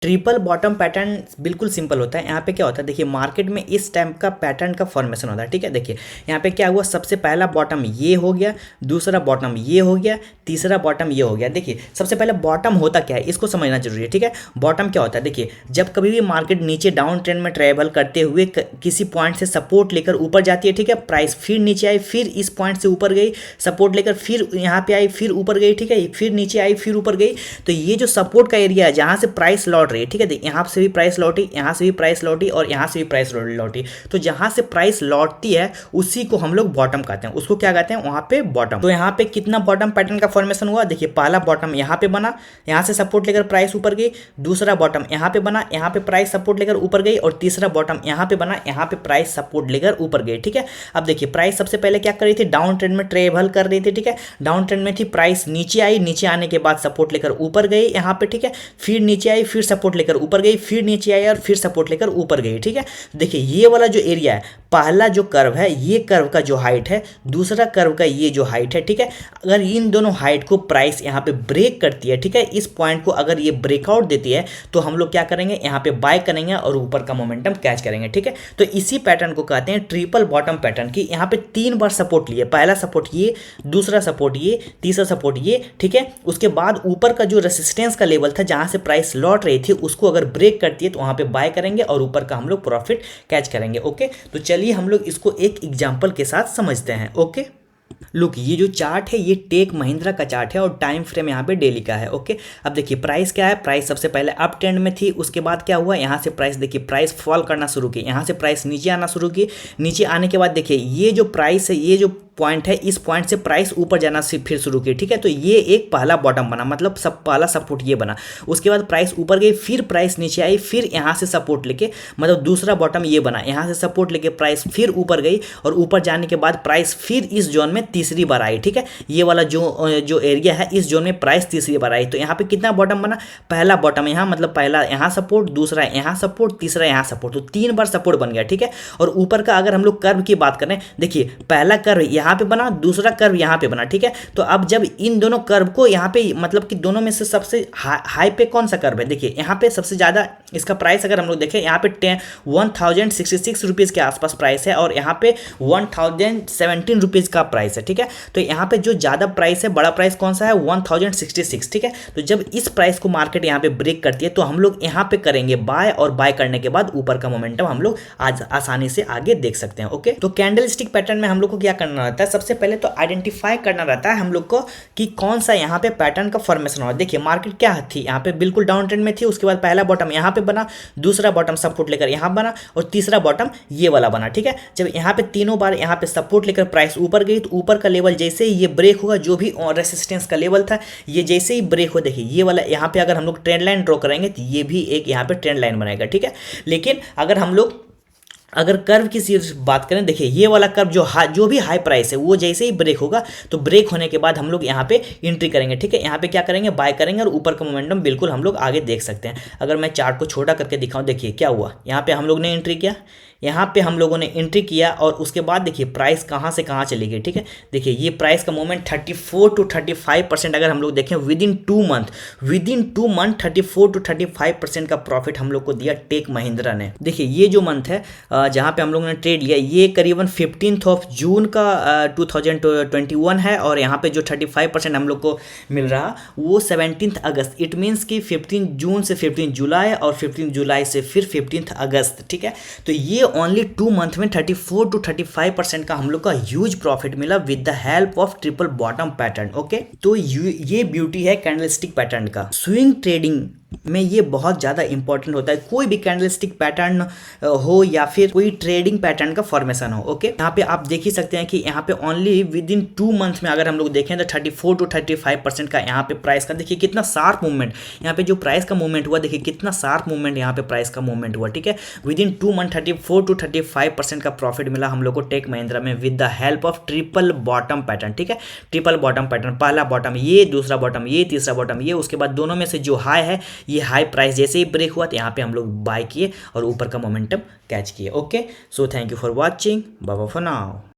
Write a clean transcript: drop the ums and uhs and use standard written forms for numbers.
Triple bottom pattern बिल्कुल simple होता है। यहाँ पे क्या होता है, देखिए मार्केट में इस टाइप का पैटर्न का फॉर्मेशन होता है, ठीक है। देखिए यहाँ पे क्या हुआ, सबसे पहला बॉटम ये हो गया, दूसरा बॉटम ये हो गया, तीसरा बॉटम ये हो गया। देखिए सबसे पहले बॉटम होता क्या है इसको समझना जरूरी है, ठीक है। बॉटम क्या होता है, देखिए जब कभी भी मार्केट नीचे डाउन ट्रेंड में ट्रेवल करते हुए किसी पॉइंट से सपोर्ट लेकर ऊपर जाती है, ठीक है, प्राइस फिर नीचे आई, फिर इस पॉइंट से ऊपर गई, सपोर्ट लेकर फिर यहाँ पे आई, फिर ऊपर गई, ठीक है, फिर नीचे आई, फिर ऊपर गई। तो ये जो सपोर्ट का एरिया है जहाँ से प्राइस लौट रही है, ठीक है, देख यहाँ से भी प्राइस लौटी, यहाँ से भी प्राइस लौटी और यहाँ से भी प्राइस लौटी। तो जहाँ से प्राइस लौटती है उसी को हम लोग बॉटम कहते हैं, उसको क्या कहते हैं, वहाँ पे बॉटम। तो यहाँ पे कितना बॉटम पैटर्न का फॉर्मेशन हुआ, देखिए पहला बॉटम यहाँ पे बना, यहाँ से सपोर्ट लेकर प्राइस ऊपर गई, दूसरा बॉटम यहाँ पे बना, यहाँ पे प्राइस सपोर्ट लेकर ऊपर गई, और तीसरा बॉटम यहाँ पे बना, यहाँ पे प्राइस सपोर्ट लेकर ऊपर गई, ठीक है। अब देखिए प्राइस सबसे पहले क्या कर रही थी, डाउन ट्रेंड में ट्रेवल कर रही थी, ठीक है, डाउन ट्रेंड में थी, प्राइस नीचे आई, नीचे आने के बाद सपोर्ट लेकर ऊपर गई यहाँ पे, ठीक है, फिर नीचे आई, फिर सपोर्ट लेकर ऊपर गई, फिर नीचे आई और फिर सपोर्ट लेकर ऊपर गई, ठीक है। देखिए ये वाला जो एरिया है, पहला जो कर्व है, ये कर्व का जो हाइट है, दूसरा कर्व का ये जो हाइट है, ठीक है, अगर इन दोनों हाइट को प्राइस यहाँ पे ब्रेक करती है, ठीक है, इस पॉइंट को अगर ये ब्रेकआउट देती है तो हम लोग क्या करेंगे, यहाँ पे बाय करेंगे और ऊपर का मोमेंटम कैच करेंगे, ठीक है। तो इसी पैटर्न को कहते हैं ट्रिपल बॉटम पैटर्न की। यहाँ पे 3 बार सपोर्ट लिए, पहला सपोर्ट ये, दूसरा सपोर्ट ये, तीसरा सपोर्ट ये, ठीक है। उसके बाद ऊपर का जो रेसिस्टेंस का लेवल था जहाँ से प्राइस लौट रही थी उसको अगर ब्रेक करती है तो वहाँ पे बाय करेंगे और ऊपर का हम लोग प्रॉफिट कैच करेंगे, ओके। तो चलिए हम लोग इसको एक एग्जांपल के साथ समझते हैं, ओके। लुक ये जो चार्ट है ये टेक महिंद्रा का चार्ट है और टाइम फ्रेम यहाँ पे डेली का है, ओके। अब देखिए प्राइस क्या है, प्राइस सबसे पहले अप ट्रेंड में थी, उसके बाद क्या हुआ, यहाँ से प्राइस देखिए प्राइस फॉल करना शुरू की, यहाँ से प्राइस नीचे आना शुरू की, नीचे आने के बाद देखिए ये जो प्राइस है, ये जो पॉइंट है, इस पॉइंट से प्राइस ऊपर जाना फिर शुरू की, ठीक है। तो ये एक पहला बॉटम बना, मतलब सब पहला सपोर्ट ये बना। उसके बाद प्राइस ऊपर गई, फिर प्राइस नीचे आई, फिर यहाँ से सपोर्ट लेके मतलब दूसरा बॉटम ये बना, यहाँ से सपोर्ट लेके प्राइस फिर ऊपर गई और ऊपर जाने के बाद प्राइस फिर इस जोन में तीसरी बार आई, ठीक है। ये वाला जो एरिया है इस जोन में प्राइस तीसरी बार आई। तो यहाँ पे कितना बॉटम बना, पहला बॉटम यहाँ, मतलब पहला यहाँ सपोर्ट, दूसरा यहाँ सपोर्ट, तीसरा यहाँ सपोर्ट, तो 3 बार सपोर्ट बन गया, ठीक है। और ऊपर का अगर हम लोग कर्व की बात करें, देखिए पहला कर्व यहाँ पे बना, दूसरा कर्व यहाँ पे बना, ठीक है। तो अब जब इन दोनों कर्व को यहाँ पे मतलब कि दोनों में से सबसे हाई पे कौन सा कर्व है, देखिए यहाँ पे सबसे ज़्यादा इसका प्राइस अगर हम लोग देखें, यहाँ पे 1066 रुपीज़ के आसपास प्राइस है और यहाँ पे 1017 रुपीज़ का प्राइस है, ठीक है। तो यहाँ पे जो ज़्यादा प्राइस है, बड़ा प्राइस कौन सा है, 1066, ठीक है। तो जब इस प्राइस को मार्केट यहाँ पे ब्रेक करती है तो हम लोग यहाँ पे करेंगे बाय, और बाय करने के बाद ऊपर का मोमेंटम हम लोग आज आसानी से आगे देख सकते हैं, ओके। तो कैंडल स्टिक पैटर्न में हम लोग को क्या करना रहता है, सबसे पहले तो आइडेंटिफाई करना रहता है हम लोग को कि कौन सा यहाँ पे पैटर्न का फॉर्मेशन हो। देखिए मार्केट क्या थी, यहाँ पे बिल्कुल डाउन ट्रेंड में थी, उसके बाद पहला बॉटम यहाँ पे बना, दूसरा बॉटम सपोर्ट लेकर यहाँ बना और तीसरा बॉटम ये वाला बना, ठीक है। जब यहाँ पे तीनों बार यहाँ पे सपोर्ट लेकर प्राइस ऊपर गई तो ऊपर का लेवल जैसे ही ये ब्रेक होगा, जो भी रेसिस्टेंस का लेवल था ये जैसे ही ब्रेक हो, देखिए ये वाला यहाँ पे अगर हम लोग ट्रेंड लाइन ड्रॉ करेंगे तो ये भी एक यहाँ पे ट्रेंड लाइन बनाएगा, ठीक है। लेकिन अगर कर्व की सिर्फ बात करें, देखिए ये वाला कर्व जो भी हाई प्राइस है वो जैसे ही ब्रेक होगा तो ब्रेक होने के बाद हम लोग यहाँ पे एंट्री करेंगे, ठीक है। यहाँ पे क्या करेंगे, बाय करेंगे और ऊपर का मोमेंटम बिल्कुल हम लोग आगे देख सकते हैं। अगर मैं चार्ट को छोटा करके दिखाऊं, देखिए क्या हुआ, यहाँ पे हम लोग ने एंट्री किया, यहाँ पे हम लोगों ने एंट्री किया और उसके बाद देखिए प्राइस कहाँ से कहाँ चली गई, ठीक है। देखिए ये प्राइस का मूवमेंट 34 to 35% अगर हम लोग देखें विद इन 2 मंथ 34 to 35% का प्रॉफिट हम लोग को दिया टेक महिंद्रा ने। देखिए ये जो मंथ है जहाँ पे हम लोगों ने ट्रेड लिया, ये करीबन 15 जून का 2021 है और यहाँ पे जो 35% हम लोग को मिल रहा वो 17 अगस्त, इट मीन्स कि 15 जून से 15 जुलाई और 15 जुलाई से फिर 15 अगस्त, ठीक है। तो ये ओनली 2 मंथ में 34 to 35% का हम लोग का ह्यूज प्रॉफिट मिला with the help of triple bottom pattern, okay. तो ये ब्यूटी है कैंडलस्टिक पैटर्न का। स्विंग ट्रेडिंग में ये बहुत ज़्यादा इंपॉर्टेंट होता है, कोई भी कैंडलस्टिक पैटर्न हो या फिर कोई ट्रेडिंग पैटर्न का फॉर्मेशन हो, ओके। यहाँ पे आप देख ही सकते हैं कि यहाँ पे ओनली विद इन 2 मंथ में अगर हम लोग देखें तो 34 to 35% का यहाँ पे प्राइस का देखिए कितना शार्प मूवमेंट, यहाँ पे जो प्राइस का मूवमेंट हुआ देखिए कितना शार्प मूवमेंट यहाँ पे प्राइस का मूवमेंट हुआ, ठीक है। विद इन 2 मंथ 34 to 35% का प्रॉफिट मिला हम लोग को टेक महिंद्रा में with the help of triple bottom pattern, ठीक है। ट्रिपल बॉटम पैटर्न, पहला बॉटम ये, दूसरा बॉटम ये, तीसरा बॉटम ये, उसके बाद दोनों में से जो हाई है ये हाई प्राइस जैसे ही ब्रेक हुआ तो यहाँ पे हम लोग बाय किए और ऊपर का मोमेंटम कैच किए, okay. So thank you for watching, bye bye for now.